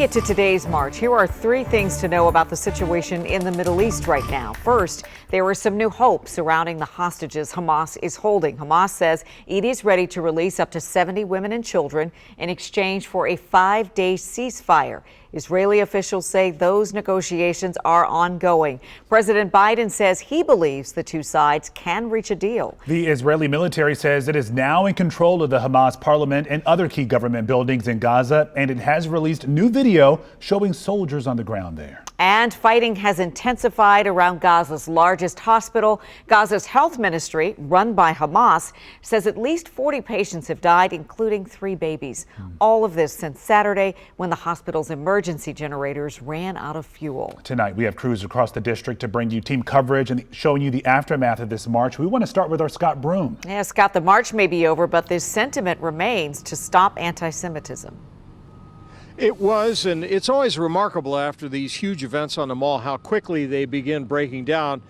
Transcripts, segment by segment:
Get to today's march. Here are three things to know about the situation in the Middle East right now. First, there are some new hopes surrounding the hostages Hamas is holding. Hamas says it is ready to release up to 70 women and children in exchange for a 5-day ceasefire. Israeli officials say those negotiations are ongoing. President Biden says he believes the two sides can reach a deal. The Israeli military says it is now in control of the Hamas parliament and other key government buildings in Gaza, and it has released new video showing soldiers on the ground there. And fighting has intensified around Gaza's largest hospital. Gaza's health ministry, run by Hamas, says at least 40 patients have died, including 3 babies. All of this since Saturday, when the hospital's emergency generators ran out of fuel. Tonight, we have crews across the district to bring you team coverage and showing you the aftermath of this march. We want to start with our Scott Broom. Yeah, Scott, the march may be over, but this sentiment remains to stop anti-Semitism. It was, and it's always remarkable after these huge events on the mall how quickly they begin breaking down.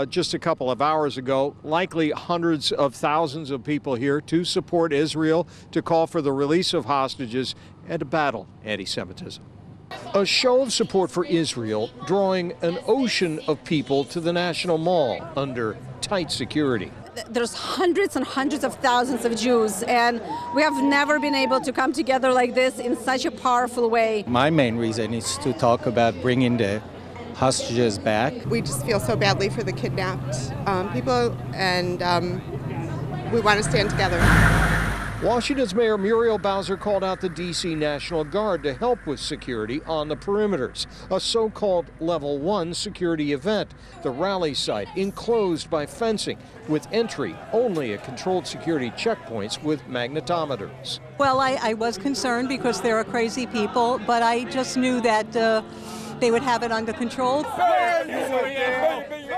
Just a couple of hours ago, likely hundreds of thousands of people here to support Israel, to call for the release of hostages, and to battle anti-Semitism. A show of support for Israel, drawing an ocean of people to the National Mall under tight security. There's hundreds and hundreds of thousands of Jews, and we have never been able to come together like this in such a powerful way. My main reason is to talk about bringing the hostages back. We just feel so badly for the kidnapped people, and we want to stand together. Washington's Mayor Muriel Bowser called out the D.C. National Guard to help with security on the perimeters, a so-called Level 1 security event. The rally site enclosed by fencing, with entry only at controlled security checkpoints with magnetometers. Well, I was concerned because there are crazy people, but I just knew that they would have it under control.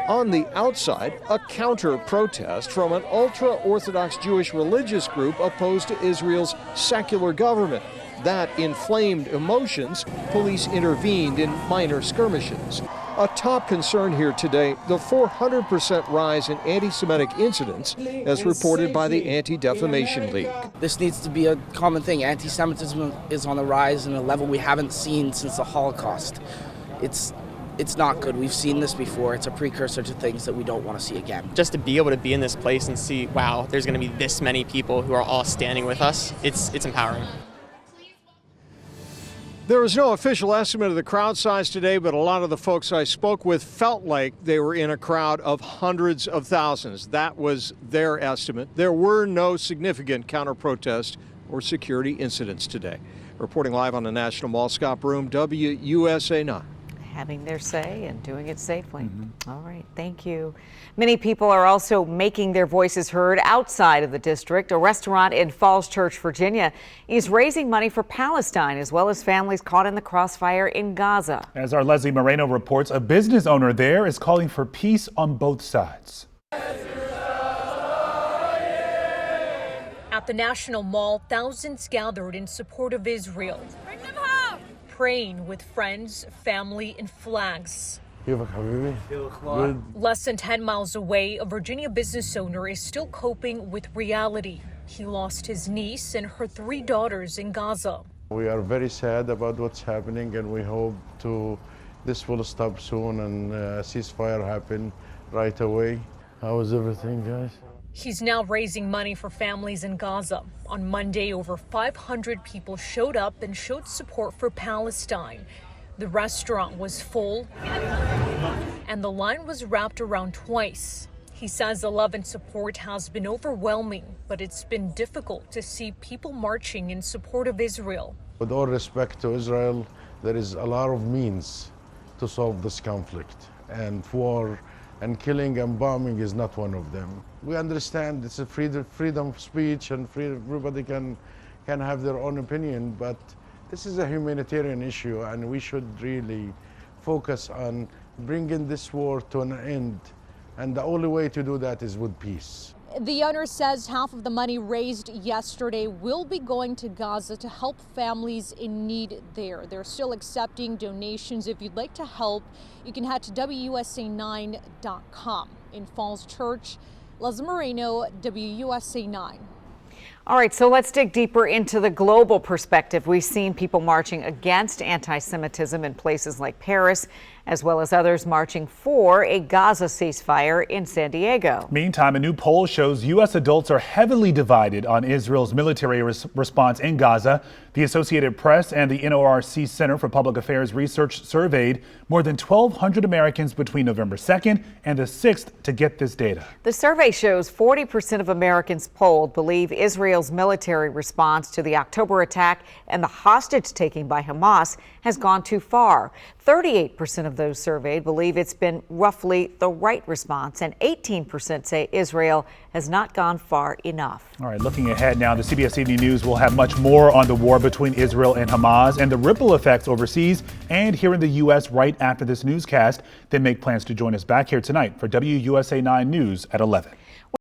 On the outside, a counter-protest from an ultra-Orthodox Jewish religious group opposed to Israel's secular government. That inflamed emotions. Police intervened in minor skirmishes. A top concern here today, the 400% rise in anti-Semitic incidents, as reported by the Anti-Defamation League. This needs to be a common thing. Anti-Semitism is on the rise in a level we haven't seen since the Holocaust. It's not good. We've seen this before. It's a precursor to things that we don't want to see again. Just to be able to be in this place and see, wow, there's going to be this many people who are all standing with us, it's empowering. There was no official estimate of the crowd size today, but a lot of the folks I spoke with felt like they were in a crowd of hundreds of thousands. That was their estimate. There were no significant counter-protest or security incidents today. Reporting live on the National Mall, Scott Broom, WUSA 9. Having their say and doing it safely. All right, thank you. Many people are also making their voices heard outside of the district. A restaurant in Falls Church, Virginia is raising money for Palestine, as well as families caught in the crossfire in Gaza. As our Leslie Moreno reports, a business owner there is calling for peace on both sides. At the National Mall, thousands gathered in support of Israel, praying with friends, family, and flags. Less than 10 miles away, a Virginia business owner is still coping with reality. He lost his niece and her 3 daughters in Gaza. We are very sad about what's happening, and we hope this will stop soon and a ceasefire happen right away. How is everything, guys? He's now raising money for families in Gaza. On Monday, over 500 people showed up and showed support for Palestine. The restaurant was full, and the line was wrapped around twice. He says the love and support has been overwhelming, but it's been difficult to see people marching in support of Israel. With all respect to Israel, there is a lot of means to solve this conflict, and war and killing and bombing is not one of them. We understand it's a freedom of speech and everybody can have their own opinion, but this is a humanitarian issue, and we should really focus on bringing this war to an end. And the only way to do that is with peace. The owner says half of the money raised yesterday will be going to Gaza to help families in need there. They're still accepting donations. If you'd like to help, you can head to WUSA9.com. In Falls Church, Leslie Moreno, WUSA 9. All right, so let's dig deeper into the global perspective. We've seen people marching against anti-Semitism in places like Paris, as well as others marching for a Gaza ceasefire in San Diego. Meantime, a new poll shows U.S. adults are heavily divided on Israel's military response in Gaza. The Associated Press and the NORC Center for Public Affairs Research surveyed more than 1,200 Americans between November 2nd and the 6th to get this data. The survey shows 40% of Americans polled believe Israel's military response to the October attack and the hostage-taking by Hamas has gone too far. 38% of those surveyed believe it's been roughly the right response, and 18% say Israel has not gone far enough. All right, looking ahead now, the CBS Evening News will have much more on the war between Israel and Hamas and the ripple effects overseas and here in the U.S. right after this newscast. Then make plans to join us back here tonight for WUSA 9 News at 11.